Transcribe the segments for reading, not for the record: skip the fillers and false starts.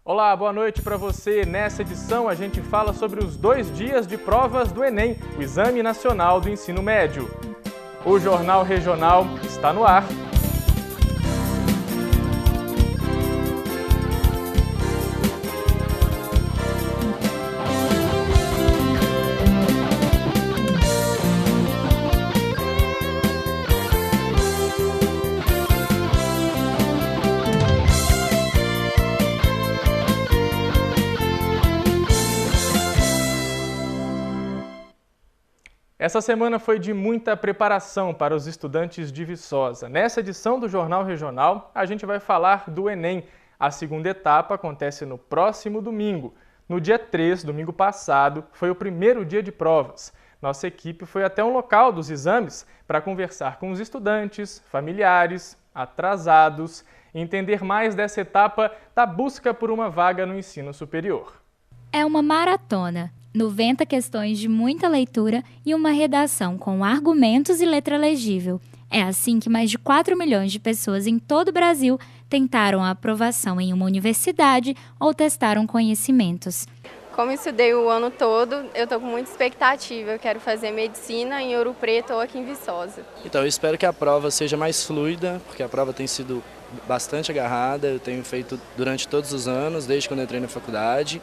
Olá, boa noite para você. Nessa edição a gente fala sobre os 2 dias de provas do Enem, o Exame Nacional do Ensino Médio. O Jornal Regional está no ar. Essa semana foi de muita preparação para os estudantes de Viçosa. Nessa edição do Jornal Regional, a gente vai falar do Enem. A segunda etapa acontece no próximo domingo. No dia 3, domingo passado, foi o primeiro dia de provas. Nossa equipe foi até um local dos exames para conversar com os estudantes, familiares, atrasados e entender mais dessa etapa da busca por uma vaga no ensino superior. É uma maratona. 90 questões de muita leitura e uma redação com argumentos e letra legível. É assim que mais de 4 milhões de pessoas em todo o Brasil tentaram a aprovação em uma universidade ou testaram conhecimentos. Como estudei o ano todo, eu estou com muita expectativa. Eu quero fazer medicina em Ouro Preto ou aqui em Viçosa. Então, eu espero que a prova seja mais fluida, porque a prova tem sido bastante agarrada. Eu tenho feito durante todos os anos, desde quando eu entrei na faculdade.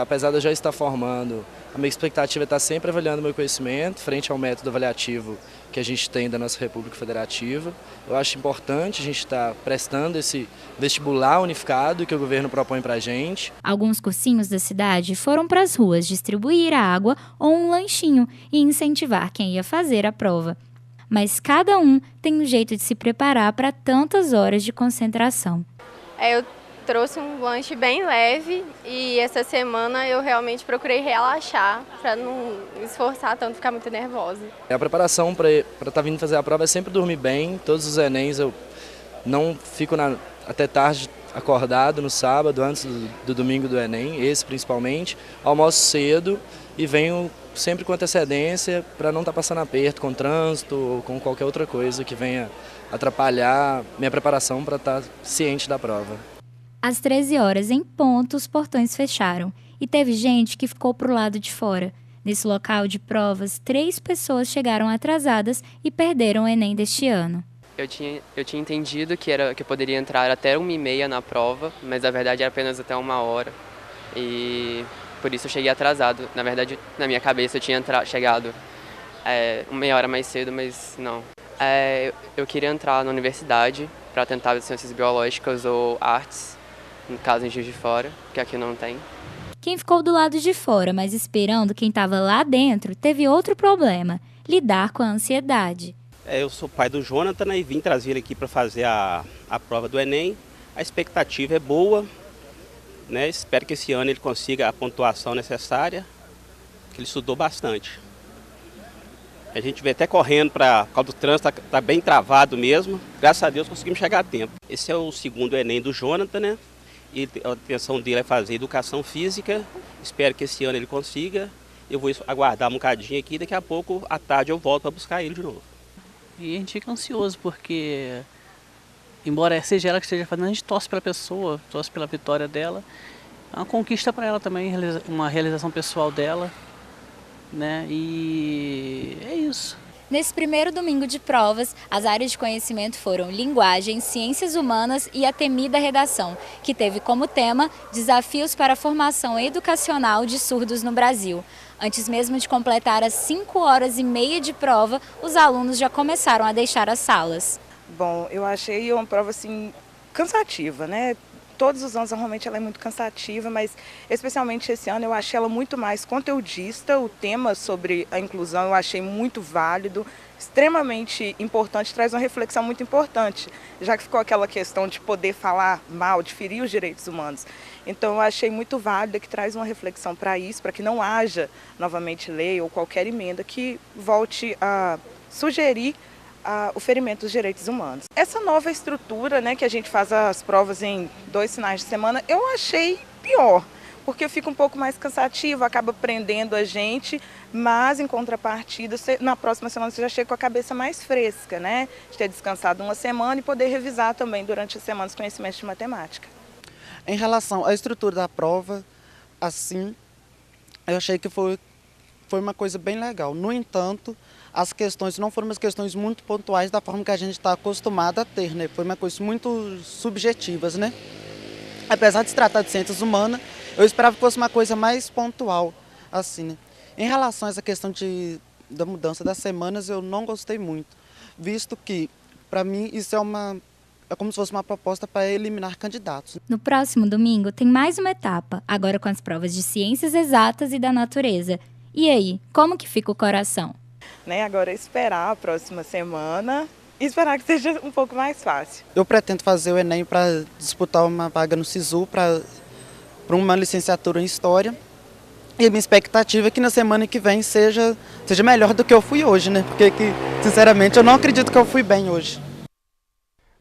Apesar de eu já estar formando, a minha expectativa é estar sempre avaliando o meu conhecimento frente ao método avaliativo que a gente tem da nossa República Federativa. Eu acho importante a gente estar prestando esse vestibular unificado que o governo propõe para a gente. Alguns cursinhos da cidade foram para as ruas distribuir a água ou um lanchinho e incentivar quem ia fazer a prova. Mas cada um tem um jeito de se preparar para tantas horas de concentração. Eu trouxe um lanche bem leve e essa semana eu realmente procurei relaxar para não me esforçar tanto, ficar muito nervosa. A preparação para estar vindo fazer a prova é sempre dormir bem. Todos os Enems eu não fico até tarde acordado no sábado, antes do domingo do Enem, esse principalmente. Almoço cedo e venho sempre com antecedência para não estar passando aperto com trânsito ou com qualquer outra coisa que venha atrapalhar minha preparação para estar ciente da prova. Às 13 horas, em ponto, os portões fecharam e teve gente que ficou para o lado de fora. Nesse local de provas, 3 pessoas chegaram atrasadas e perderam o Enem deste ano. Eu tinha entendido que eu poderia entrar até 1h30 na prova, mas na verdade era apenas até 1h. E por isso eu cheguei atrasado. Na verdade, na minha cabeça eu tinha chegado 1h mais cedo, mas não. Eu queria entrar na universidade para tentar ciências biológicas ou artes, no caso em Juiz de Fora, que aqui não tem. Quem ficou do lado de fora, mas esperando quem estava lá dentro, teve outro problema: lidar com a ansiedade. Eu sou pai do Jonathan e vim trazer ele aqui para fazer a prova do Enem. A expectativa é boa, né? Espero que esse ano ele consiga a pontuação necessária, que ele estudou bastante. A gente vem até correndo por causa do trânsito, tá bem travado mesmo. Graças a Deus conseguimos chegar a tempo. Esse é o segundo Enem do Jonathan, né? E a intenção dele é fazer educação física. Espero que esse ano ele consiga. Eu vou aguardar um bocadinho aqui, daqui a pouco, à tarde, eu volto para buscar ele de novo. E a gente fica ansioso, porque, embora seja ela que esteja fazendo, a gente torce pela pessoa, torce pela vitória dela. É uma conquista para ela também, uma realização pessoal dela, né? E é isso. Nesse primeiro domingo de provas, as áreas de conhecimento foram linguagem, ciências humanas e a temida redação, que teve como tema desafios para a formação educacional de surdos no Brasil. Antes mesmo de completar as 5h30 de prova, os alunos já começaram a deixar as salas. Bom, eu achei uma prova assim cansativa, né? Todos os anos normalmente ela é muito cansativa, mas especialmente esse ano eu achei ela muito mais conteudista. O tema sobre a inclusão eu achei muito válido, extremamente importante, traz uma reflexão muito importante, já que ficou aquela questão de poder falar mal, de ferir os direitos humanos. Então eu achei muito válida, que traz uma reflexão para isso, para que não haja novamente lei ou qualquer emenda que volte a sugerir o ferimento dos direitos humanos. Essa nova estrutura, né, que a gente faz as provas em 2 finais de semana, eu achei pior, porque fica um pouco mais cansativo, acaba prendendo a gente, mas em contrapartida, na próxima semana você já chega com a cabeça mais fresca, né, de ter descansado uma semana e poder revisar também durante a semana os conhecimentos de matemática. Em relação à estrutura da prova, assim, eu achei que foi uma coisa bem legal. No entanto, as questões não foram umas questões muito pontuais da forma que a gente está acostumado a ter, né? Foi uma coisa muito subjetivas, né? Apesar de se tratar de ciências humanas, eu esperava que fosse uma coisa mais pontual, assim, né? Em relação a essa questão da mudança das semanas, eu não gostei muito, visto que, para mim, isso é como se fosse uma proposta para eliminar candidatos. No próximo domingo tem mais uma etapa, agora com as provas de ciências exatas e da natureza. E aí, como que fica o coração? Agora esperar a próxima semana e esperar que seja um pouco mais fácil. Eu pretendo fazer o Enem para disputar uma vaga no SISU para uma licenciatura em História. E a minha expectativa é que na semana que vem seja melhor do que eu fui hoje, né? Porque, sinceramente, eu não acredito que eu fui bem hoje.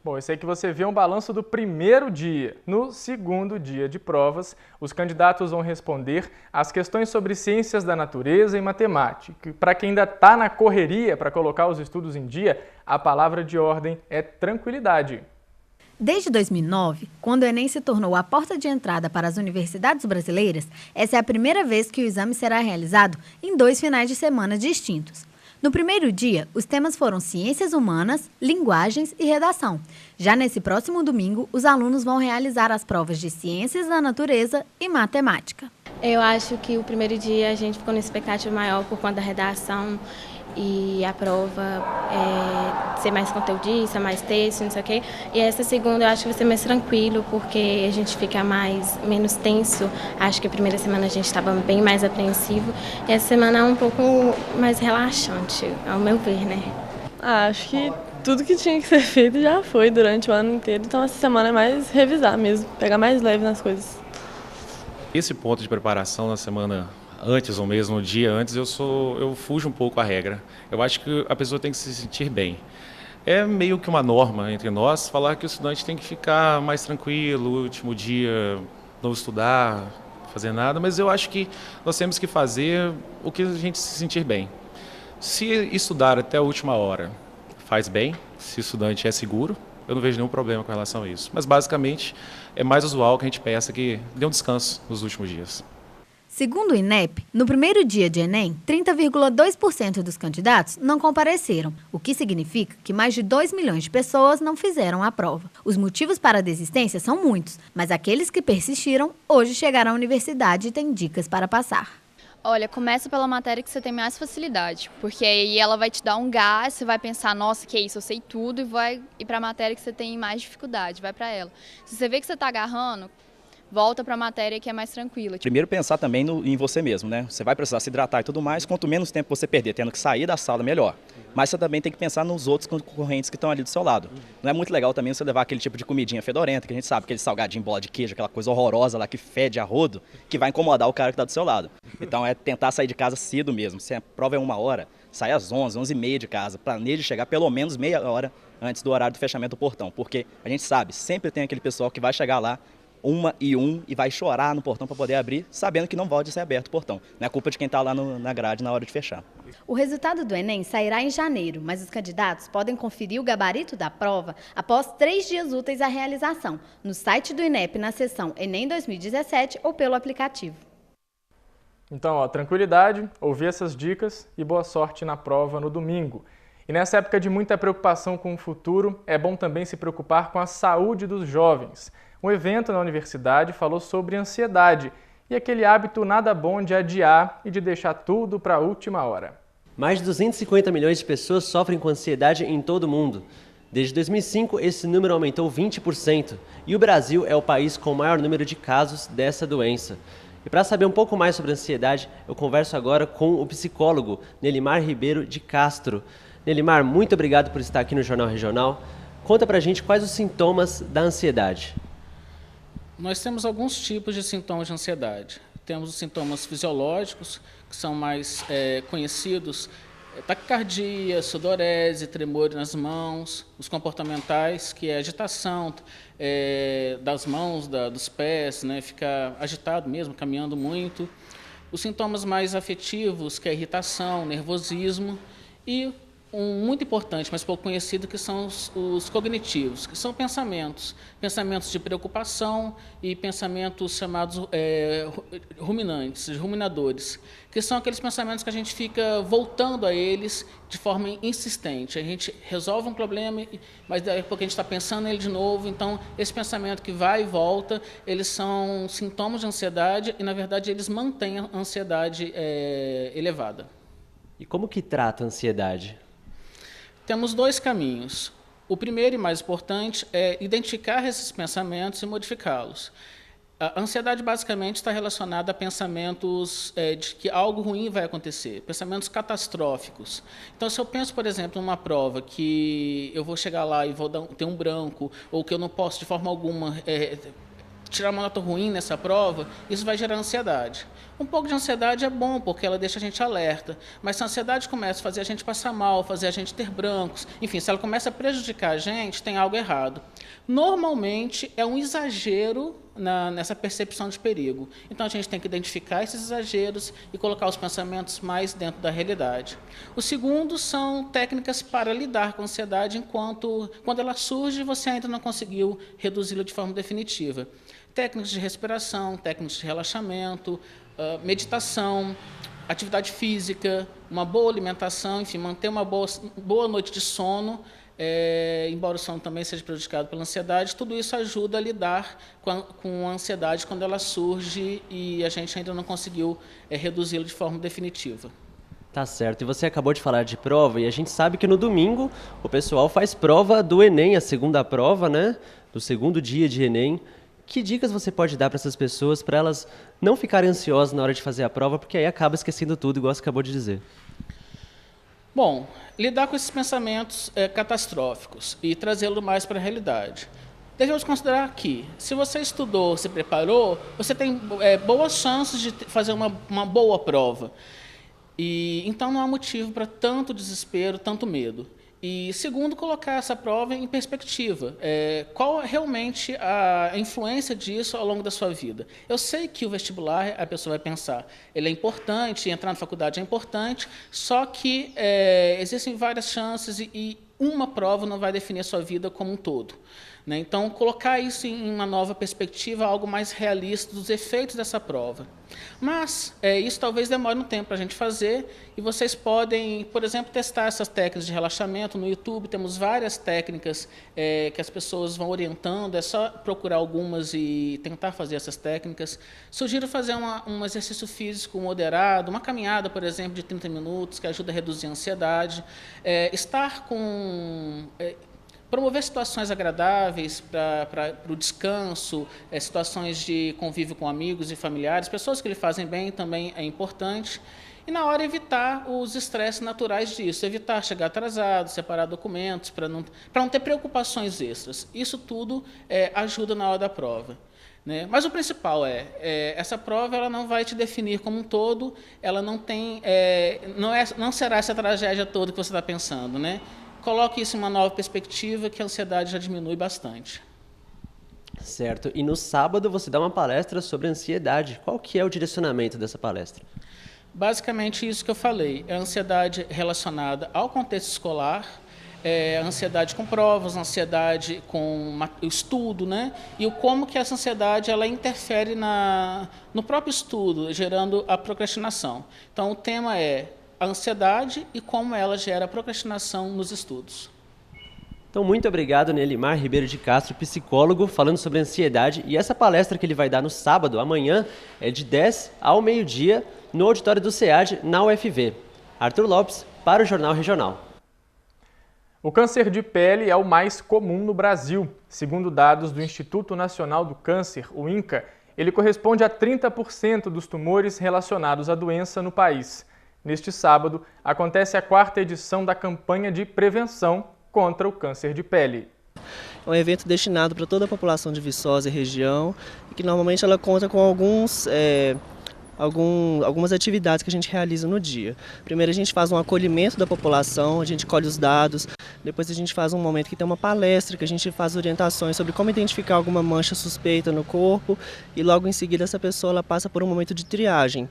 Bom, esse aí que você vê é um balanço do primeiro dia. No segundo dia de provas, os candidatos vão responder às questões sobre ciências da natureza e matemática. Para quem ainda está na correria para colocar os estudos em dia, a palavra de ordem é tranquilidade. Desde 2009, quando o Enem se tornou a porta de entrada para as universidades brasileiras, essa é a primeira vez que o exame será realizado em 2 finais de semana distintos. No primeiro dia, os temas foram Ciências Humanas, Linguagens e Redação. Já nesse próximo domingo, os alunos vão realizar as provas de Ciências da Natureza e Matemática. Eu acho que o primeiro dia a gente ficou numa expectativa maior por conta da redação e a prova ser mais conteudista, mais texto, não sei o quê. E essa segunda eu acho que vai ser mais tranquilo, porque a gente fica menos tenso. Acho que a primeira semana a gente estava bem mais apreensivo. E essa semana é um pouco mais relaxante, ao meu ver, né? Acho que tudo que tinha que ser feito já foi durante o ano inteiro. Então essa semana é mais revisar mesmo, pegar mais leve nas coisas. Esse ponto de preparação na semana antes ou mesmo no dia antes, eu fujo um pouco a regra. Eu acho que a pessoa tem que se sentir bem. É meio que uma norma entre nós falar que o estudante tem que ficar mais tranquilo, o último dia não estudar, fazer nada, mas eu acho que nós temos que fazer o que a gente se sentir bem. Se estudar até a última hora faz bem, se o estudante é seguro, eu não vejo nenhum problema com relação a isso. Mas basicamente é mais usual que a gente peça que dê um descanso nos últimos dias. Segundo o INEP, no primeiro dia de Enem, 30,2% dos candidatos não compareceram, o que significa que mais de 2 milhões de pessoas não fizeram a prova. Os motivos para a desistência são muitos, mas aqueles que persistiram hoje chegaram à universidade e têm dicas para passar. Olha, começa pela matéria que você tem mais facilidade, porque aí ela vai te dar um gás, você vai pensar, nossa, que é isso, eu sei tudo, e vai ir para a matéria que você tem mais dificuldade, vai para ela. Se você vê que você está agarrando, volta para a matéria que é mais tranquila. Primeiro pensar também em você mesmo, né? Você vai precisar se hidratar e tudo mais, quanto menos tempo você perder tendo que sair da sala, melhor. Mas você também tem que pensar nos outros concorrentes que estão ali do seu lado. Não é muito legal também você levar aquele tipo de comidinha fedorenta, que a gente sabe, aquele salgadinho, bola de queijo, aquela coisa horrorosa lá que fede a rodo, que vai incomodar o cara que está do seu lado. Então é tentar sair de casa cedo mesmo. Se a prova é 1 hora, sai às 11, 11h30 de casa. Planeje chegar pelo menos meia hora antes do horário do fechamento do portão. Porque a gente sabe, sempre tem aquele pessoal que vai chegar lá 1h01 e vai chorar no portão para poder abrir, sabendo que não pode ser aberto o portão. Não é culpa de quem está lá na grade na hora de fechar. O resultado do Enem sairá em janeiro, mas os candidatos podem conferir o gabarito da prova após 3 dias úteis à realização, no site do INEP na seção Enem 2017 ou pelo aplicativo. Então, tranquilidade, ouvir essas dicas e boa sorte na prova no domingo. E nessa época de muita preocupação com o futuro, é bom também se preocupar com a saúde dos jovens. Um evento na universidade falou sobre ansiedade e aquele hábito nada bom de adiar e de deixar tudo para a última hora. Mais de 250 milhões de pessoas sofrem com ansiedade em todo o mundo. Desde 2005, esse número aumentou 20% e o Brasil é o país com o maior número de casos dessa doença. E para saber um pouco mais sobre ansiedade, eu converso agora com o psicólogo Nelimar Ribeiro de Castro. Nelimar, muito obrigado por estar aqui no Jornal Regional. Conta pra gente quais os sintomas da ansiedade. Nós temos alguns tipos de sintomas de ansiedade. Temos os sintomas fisiológicos, que são mais conhecidos, taquicardia, sudorese, tremor nas mãos. Os comportamentais, que é agitação das mãos, dos pés, né, ficar agitado mesmo, caminhando muito. Os sintomas mais afetivos, que é irritação, nervosismo. E muito importante, mas pouco conhecido, que são os cognitivos, que são pensamentos de preocupação e pensamentos chamados ruminantes, ruminadores, que são aqueles pensamentos que a gente fica voltando a eles de forma insistente. A gente resolve um problema, mas daqui a pouco a gente está pensando nele de novo. Então, esse pensamento que vai e volta, eles são sintomas de ansiedade e, na verdade, eles mantêm a ansiedade elevada. E como que trata a ansiedade? Temos dois caminhos. O primeiro e mais importante é identificar esses pensamentos e modificá-los. A ansiedade basicamente está relacionada a pensamentos de que algo ruim vai acontecer, pensamentos catastróficos. Então, se eu penso, por exemplo, numa prova que eu vou chegar lá e vou ter um branco, ou que eu não posso de forma alguma tirar uma nota ruim nessa prova, isso vai gerar ansiedade. Um pouco de ansiedade é bom, porque ela deixa a gente alerta, mas se a ansiedade começa a fazer a gente passar mal, fazer a gente ter brancos, enfim, se ela começa a prejudicar a gente, tem algo errado. Normalmente, é um exagero nessa percepção de perigo. Então, a gente tem que identificar esses exageros e colocar os pensamentos mais dentro da realidade. O segundo são técnicas para lidar com a ansiedade quando ela surge, você ainda não conseguiu reduzi-la de forma definitiva. Técnicas de respiração, técnicas de relaxamento, meditação, atividade física, uma boa alimentação, enfim, manter uma boa noite de sono, embora o sono também seja prejudicado pela ansiedade, tudo isso ajuda a lidar com a ansiedade quando ela surge e a gente ainda não conseguiu reduzi-la de forma definitiva. Tá certo. E você acabou de falar de prova, e a gente sabe que no domingo o pessoal faz prova do Enem, a segunda prova, né? Do segundo dia de Enem. Que dicas você pode dar para essas pessoas, para elas não ficarem ansiosas na hora de fazer a prova, porque aí acaba esquecendo tudo, igual você acabou de dizer? Bom, lidar com esses pensamentos catastróficos e trazê-los mais para a realidade. Devemos considerar que, se você estudou, se preparou, você tem boas chances de fazer uma boa prova. Então, não há motivo para tanto desespero, tanto medo. E, segundo, colocar essa prova em perspectiva. Qual é realmente a influência disso ao longo da sua vida? Eu sei que o vestibular, a pessoa vai pensar, ele é importante, entrar na faculdade é importante, só que existem várias chances e uma prova não vai definir a sua vida como um todo. Então, colocar isso em uma nova perspectiva, algo mais realista dos efeitos dessa prova. Mas isso talvez demore um tempo para a gente fazer e vocês podem, por exemplo, testar essas técnicas de relaxamento. No YouTube temos várias técnicas que as pessoas vão orientando, é só procurar algumas e tentar fazer essas técnicas. Sugiro fazer um exercício físico moderado, uma caminhada, por exemplo, de 30 minutos, que ajuda a reduzir a ansiedade. Promover situações agradáveis para o descanso, situações de convívio com amigos e familiares, pessoas que lhe fazem bem também é importante. E na hora evitar os estresses naturais disso, evitar chegar atrasado, separar documentos, para não ter preocupações extras. Isso tudo ajuda na hora da prova. Mas o principal essa prova ela não vai te definir como um todo, ela não será essa tragédia toda que você está pensando, Coloque isso em uma nova perspectiva, que a ansiedade já diminui bastante. Certo. E no sábado você dá uma palestra sobre ansiedade. Qual que é o direcionamento dessa palestra? Basicamente isso que eu falei. É a ansiedade relacionada ao contexto escolar, a ansiedade com provas, a ansiedade com o estudo, E como que essa ansiedade ela interfere no próprio estudo, gerando a procrastinação. Então, o tema é a ansiedade e como ela gera procrastinação nos estudos. Então, muito obrigado, Nelimar Ribeiro de Castro, psicólogo, falando sobre ansiedade. E essa palestra que ele vai dar no sábado, amanhã, é de 10 ao meio-dia, no auditório do SEAD, na UFV. Arthur Lopes, para o Jornal Regional. O câncer de pele é o mais comum no Brasil. Segundo dados do Instituto Nacional do Câncer, o INCA, ele corresponde a 30% dos tumores relacionados à doença no país. Neste sábado, acontece a 4ª edição da campanha de prevenção contra o câncer de pele. É um evento destinado para toda a população de Viçosa e região, e que normalmente ela conta com algumas atividades que a gente realiza no dia. Primeiro a gente faz um acolhimento da população, a gente colhe os dados, depois a gente faz um momento que tem uma palestra, que a gente faz orientações sobre como identificar alguma mancha suspeita no corpo, e logo em seguida essa pessoa ela passa por um momento de triagem.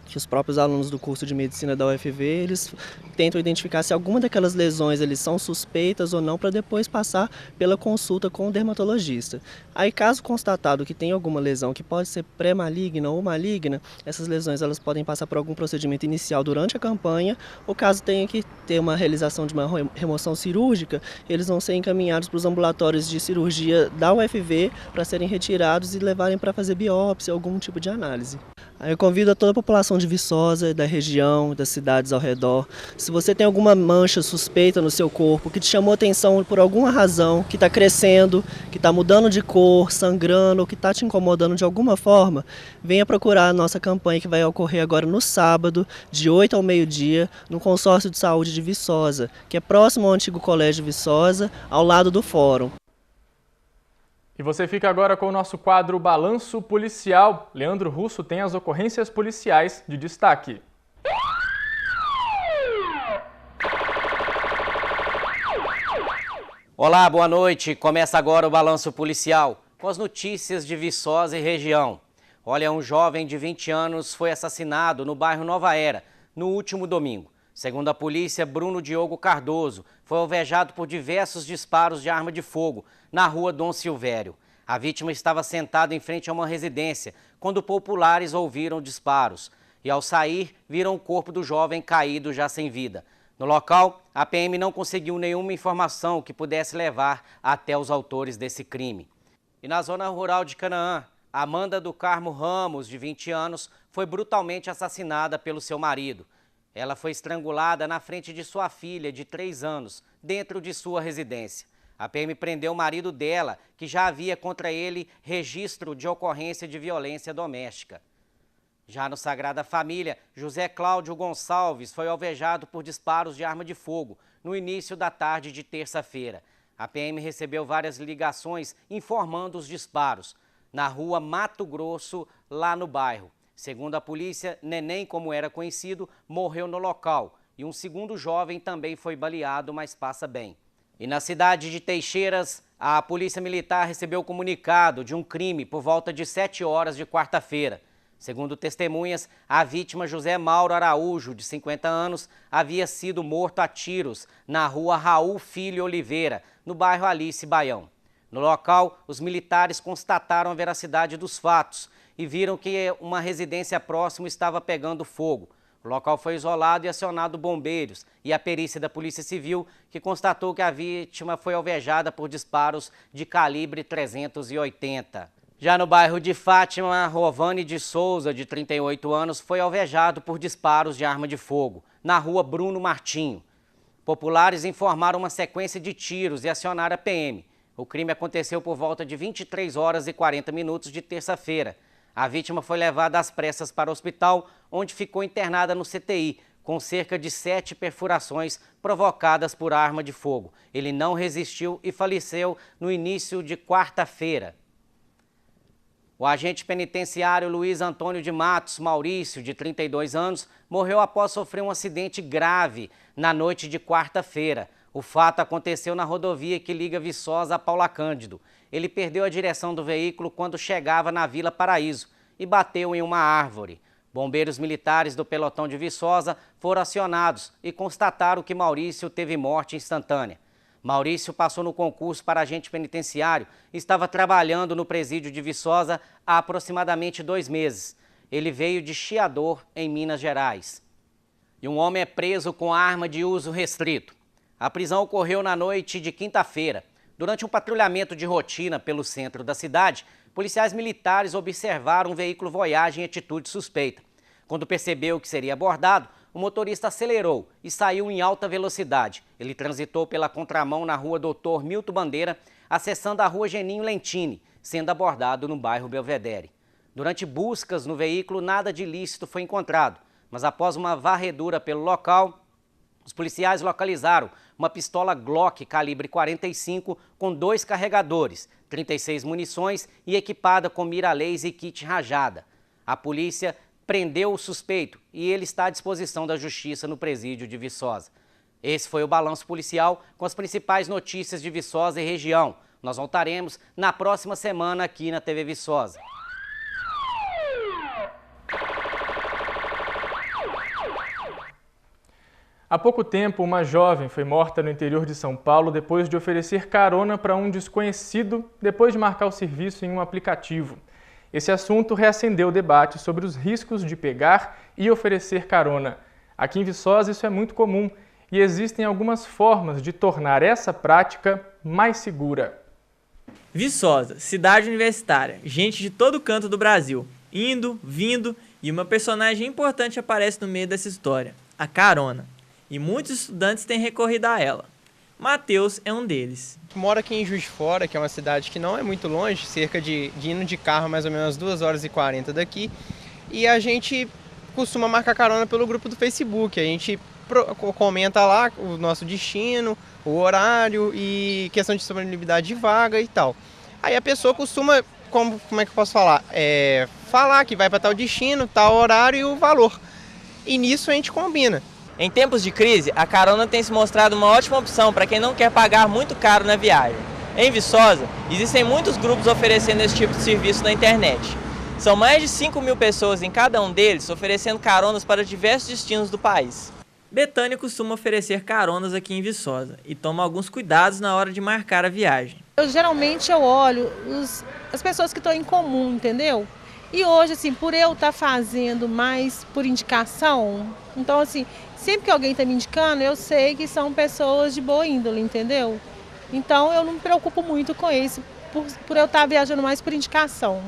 que os próprios alunos do curso de medicina da UFV, eles tentam identificar se alguma daquelas lesões eles são suspeitas ou não, para depois passar pela consulta com o dermatologista. Aí, caso constatado que tem alguma lesão que pode ser pré-maligna ou maligna, essas lesões elas podem passar por algum procedimento inicial durante a campanha, ou caso tenha que ter uma realização de uma remoção cirúrgica, eles vão ser encaminhados para os ambulatórios de cirurgia da UFV para serem retirados e levarem para fazer biópsia, algum tipo de análise. Aí eu convido a toda a população de Viçosa, da região, das cidades ao redor. Se você tem alguma mancha suspeita no seu corpo, que te chamou atenção por alguma razão, que está crescendo, que está mudando de cor, sangrando, ou que está te incomodando de alguma forma, venha procurar a nossa campanha que vai ocorrer agora no sábado, de 8 ao meio-dia, no Consórcio de Saúde de Viçosa, que é próximo ao antigo Colégio Viçosa, ao lado do Fórum. E você fica agora com o nosso quadro Balanço Policial. Leandro Russo tem as ocorrências policiais de destaque. Olá, boa noite. Começa agora o Balanço Policial, com as notícias de Viçosa e região. Olha, um jovem de 20 anos foi assassinado no bairro Nova Era, no último domingo. Segundo a polícia, Bruno Diogo Cardoso foi alvejado por diversos disparos de arma de fogo na rua Dom Silvério. A vítima estava sentada em frente a uma residência quando populares ouviram disparos e, ao sair, viram o corpo do jovem caído já sem vida. No local, a PM não conseguiu nenhuma informação que pudesse levar até os autores desse crime. E na zona rural de Canaã, Amanda do Carmo Ramos, de 20 anos, foi brutalmente assassinada pelo seu marido. Ela foi estrangulada na frente de sua filha, de 3 anos, dentro de sua residência. A PM prendeu o marido dela, que já havia contra ele registro de ocorrência de violência doméstica. Já no Sagrada Família, José Cláudio Gonçalves foi alvejado por disparos de arma de fogo no início da tarde de terça-feira. A PM recebeu várias ligações informando os disparos na rua Mato Grosso, lá no bairro. Segundo a polícia, Neném, como era conhecido, morreu no local e um segundo jovem também foi baleado, mas passa bem. E na cidade de Teixeiras, a polícia militar recebeu comunicado de um crime por volta de 7 horas de quarta-feira. Segundo testemunhas, a vítima José Mauro Araújo, de 50 anos, havia sido morto a tiros na rua Raul Filho Oliveira, no bairro Alice Baião. No local, os militares constataram a veracidade dos fatos e viram que uma residência próxima estava pegando fogo. O local foi isolado e acionado bombeiros e a perícia da Polícia Civil, que constatou que a vítima foi alvejada por disparos de calibre 380. Já no bairro de Fátima, Rovani de Souza, de 38 anos, foi alvejado por disparos de arma de fogo, na rua Bruno Martinho. Populares informaram uma sequência de tiros e acionaram a PM. O crime aconteceu por volta de 23 horas e 40 minutos de terça-feira. A vítima foi levada às pressas para o hospital, onde ficou internada no CTI, com cerca de 7 perfurações provocadas por arma de fogo. Ele não resistiu e faleceu no início de quarta-feira. O agente penitenciário Luiz Antônio de Matos Maurício, de 32 anos, morreu após sofrer um acidente grave na noite de quarta-feira. O fato aconteceu na rodovia que liga Viçosa a Paula Cândido. Ele perdeu a direção do veículo quando chegava na Vila Paraíso e bateu em uma árvore. Bombeiros militares do pelotão de Viçosa foram acionados e constataram que Maurício teve morte instantânea. Maurício passou no concurso para agente penitenciário e estava trabalhando no presídio de Viçosa há aproximadamente 2 meses. Ele veio de Chiador, em Minas Gerais. E um homem é preso com arma de uso restrito. A prisão ocorreu na noite de quinta-feira. Durante um patrulhamento de rotina pelo centro da cidade, policiais militares observaram um veículo Voyage em atitude suspeita. Quando percebeu que seria abordado, o motorista acelerou e saiu em alta velocidade. Ele transitou pela contramão na rua Doutor Milton Bandeira, acessando a rua Geninho Lentini, sendo abordado no bairro Belvedere. Durante buscas no veículo, nada de ilícito foi encontrado, mas após uma varredura pelo local, os policiais localizaram uma pistola Glock calibre 45 com 2 carregadores, 36 munições e equipada com mira laser e kit rajada. A polícia prendeu o suspeito e ele está à disposição da Justiça no presídio de Viçosa. Esse foi o balanço policial com as principais notícias de Viçosa e região. Nós voltaremos na próxima semana aqui na TV Viçosa. Há pouco tempo, uma jovem foi morta no interior de São Paulo depois de oferecer carona para um desconhecido depois de marcar o serviço em um aplicativo. Esse assunto reacendeu o debate sobre os riscos de pegar e oferecer carona. Aqui em Viçosa isso é muito comum e existem algumas formas de tornar essa prática mais segura. Viçosa, cidade universitária, gente de todo canto do Brasil, indo, vindo, e uma personagem importante aparece no meio dessa história, a carona. E muitos estudantes têm recorrido a ela. Matheus é um deles. Moro aqui em Juiz de Fora, que é uma cidade que não é muito longe, cerca de indo de carro mais ou menos 2h40 daqui. E a gente costuma marcar carona pelo grupo do Facebook. A gente comenta lá o nosso destino, o horário e questão de disponibilidade de vaga e tal. Aí a pessoa costuma, como é que eu posso falar? Falar que vai para tal destino, tal horário e o valor. E nisso a gente combina. Em tempos de crise, a carona tem se mostrado uma ótima opção para quem não quer pagar muito caro na viagem. Em Viçosa, existem muitos grupos oferecendo esse tipo de serviço na internet. São mais de 5.000 pessoas em cada um deles oferecendo caronas para diversos destinos do país. Betânia costuma oferecer caronas aqui em Viçosa e toma alguns cuidados na hora de marcar a viagem. Geralmente eu olho as pessoas que estão em comum, entendeu? E hoje, assim, por eu estar fazendo mais por indicação, então, assim, sempre que alguém está me indicando, eu sei que são pessoas de boa índole, entendeu? Então, eu não me preocupo muito com isso, por eu estar viajando mais por indicação.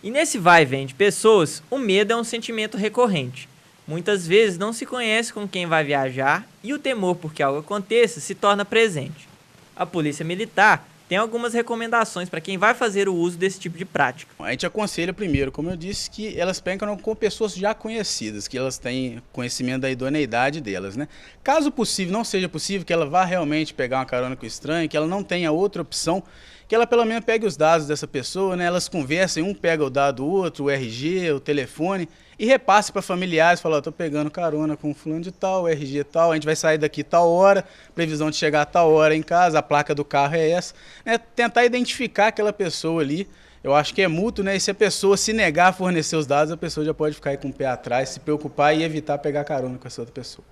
E nesse vai e vem de pessoas, o medo é um sentimento recorrente. Muitas vezes não se conhece com quem vai viajar e o temor por que algo aconteça se torna presente. A Polícia Militar tem algumas recomendações para quem vai fazer o uso desse tipo de prática. A gente aconselha primeiro, como eu disse, que elas pegam com pessoas já conhecidas, que elas têm conhecimento da idoneidade delas, né? Caso possível, não seja possível que ela vá realmente pegar uma carona com o estranho, que ela não tenha outra opção, que ela pelo menos pegue os dados dessa pessoa, né? Elas conversem, um pega o dado do outro, o RG, o telefone, e repasse para familiares, falar, estou pegando carona com fulano de tal, o RG tal, a gente vai sair daqui tal hora, previsão de chegar a tal hora em casa, a placa do carro é essa, né? Tentar identificar aquela pessoa ali, eu acho que é mútuo, né? E se a pessoa se negar a fornecer os dados, a pessoa já pode ficar aí com o pé atrás, se preocupar e evitar pegar carona com essa outra pessoa.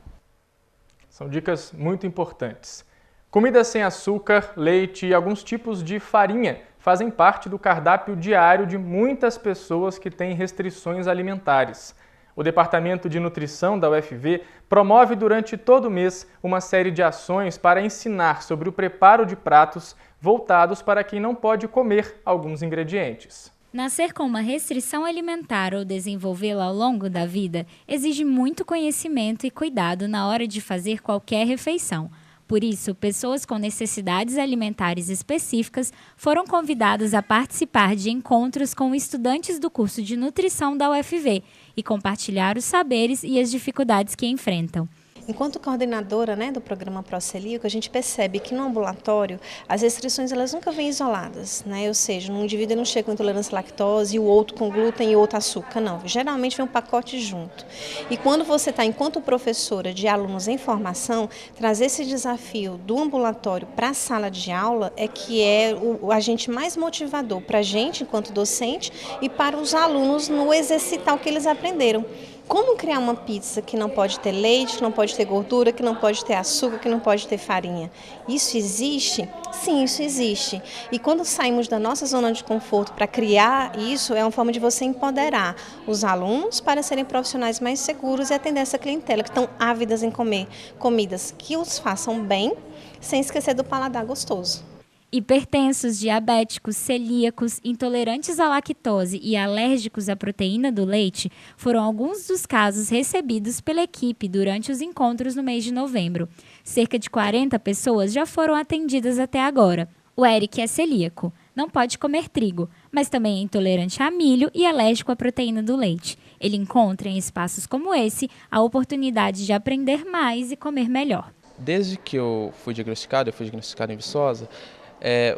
São dicas muito importantes. Comida sem açúcar, leite e alguns tipos de farinha fazem parte do cardápio diário de muitas pessoas que têm restrições alimentares. O Departamento de Nutrição da UFV promove durante todo o mês uma série de ações para ensinar sobre o preparo de pratos voltados para quem não pode comer alguns ingredientes. Nascer com uma restrição alimentar ou desenvolvê-la ao longo da vida exige muito conhecimento e cuidado na hora de fazer qualquer refeição. Por isso, pessoas com necessidades alimentares específicas foram convidadas a participar de encontros com estudantes do curso de nutrição da UFV e compartilhar os saberes e as dificuldades que enfrentam. Enquanto coordenadora, do programa Procelíaco, a gente percebe que no ambulatório as restrições elas nunca vêm isoladas, ou seja, um indivíduo não chega com intolerância à lactose e o outro com glúten e outro açúcar, não. Geralmente vem um pacote junto. E quando você está, enquanto professora de alunos em formação, trazer esse desafio do ambulatório para a sala de aula é que é o agente mais motivador para a gente, enquanto docente, e para os alunos no exercitar o que eles aprenderam. Como criar uma pizza que não pode ter leite, que não pode ter gordura, que não pode ter açúcar, que não pode ter farinha? Isso existe? Sim, isso existe. E quando saímos da nossa zona de conforto para criar isso, é uma forma de você empoderar os alunos para serem profissionais mais seguros e atender essa clientela que estão ávidas em comer comidas que os façam bem, sem esquecer do paladar gostoso. Hipertensos, diabéticos, celíacos, intolerantes à lactose e alérgicos à proteína do leite foram alguns dos casos recebidos pela equipe durante os encontros no mês de novembro. Cerca de 40 pessoas já foram atendidas até agora. O Eric é celíaco, não pode comer trigo, mas também é intolerante a milho e alérgico à proteína do leite. Ele encontra em espaços como esse a oportunidade de aprender mais e comer melhor. Desde que eu fui diagnosticado em Viçosa,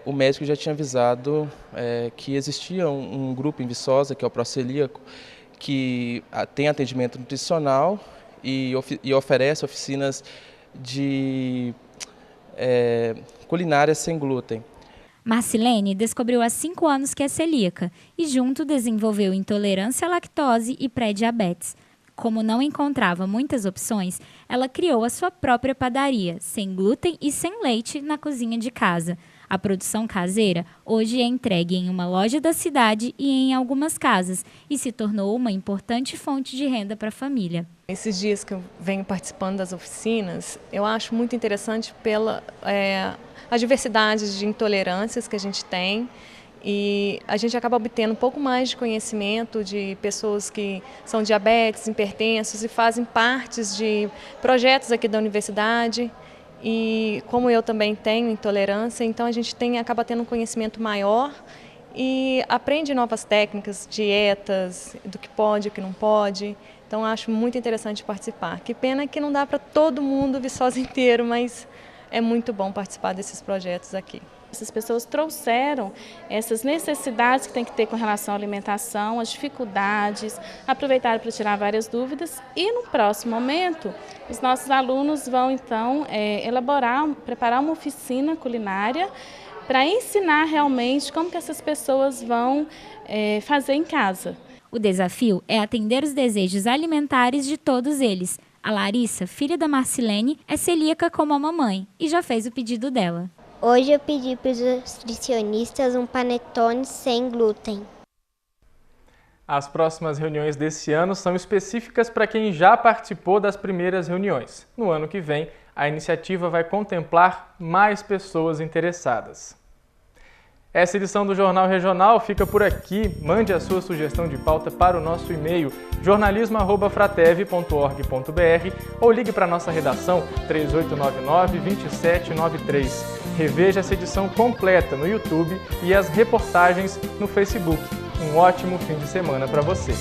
o médico já tinha avisado que existia um grupo em Viçosa, que é o Procelíaco, que tem atendimento nutricional e oferece oficinas de culinária sem glúten. Marcilene descobriu há 5 anos que é celíaca e junto desenvolveu intolerância à lactose e pré-diabetes. Como não encontrava muitas opções, ela criou a sua própria padaria, sem glúten e sem leite, na cozinha de casa. A produção caseira hoje é entregue em uma loja da cidade e em algumas casas e se tornou uma importante fonte de renda para a família. Esses dias que eu venho participando das oficinas, eu acho muito interessante pela a diversidade de intolerâncias que a gente tem. E a gente acaba obtendo um pouco mais de conhecimento de pessoas que são diabéticos, hipertensos e fazem partes de projetos aqui da universidade. E como eu também tenho intolerância, então a gente acaba tendo um conhecimento maior e aprende novas técnicas, dietas, do que pode e o que não pode. Então acho muito interessante participar. Que pena que não dá para todo mundo, Viçosa inteiro, mas é muito bom participar desses projetos aqui. Essas pessoas trouxeram essas necessidades que tem que ter com relação à alimentação, as dificuldades, aproveitaram para tirar várias dúvidas e no próximo momento os nossos alunos vão então preparar uma oficina culinária para ensinar realmente como que essas pessoas vão fazer em casa. O desafio é atender os desejos alimentares de todos eles. A Larissa, filha da Marcilene, é celíaca como a mamãe e já fez o pedido dela. Hoje eu pedi para os nutricionistas um panetone sem glúten. As próximas reuniões desse ano são específicas para quem já participou das primeiras reuniões. No ano que vem, a iniciativa vai contemplar mais pessoas interessadas. Essa edição do Jornal Regional fica por aqui. Mande a sua sugestão de pauta para o nosso e-mail jornalismo@fratev.org.br ou ligue para a nossa redação 3899-2793. Reveja essa edição completa no YouTube e as reportagens no Facebook. Um ótimo fim de semana para você.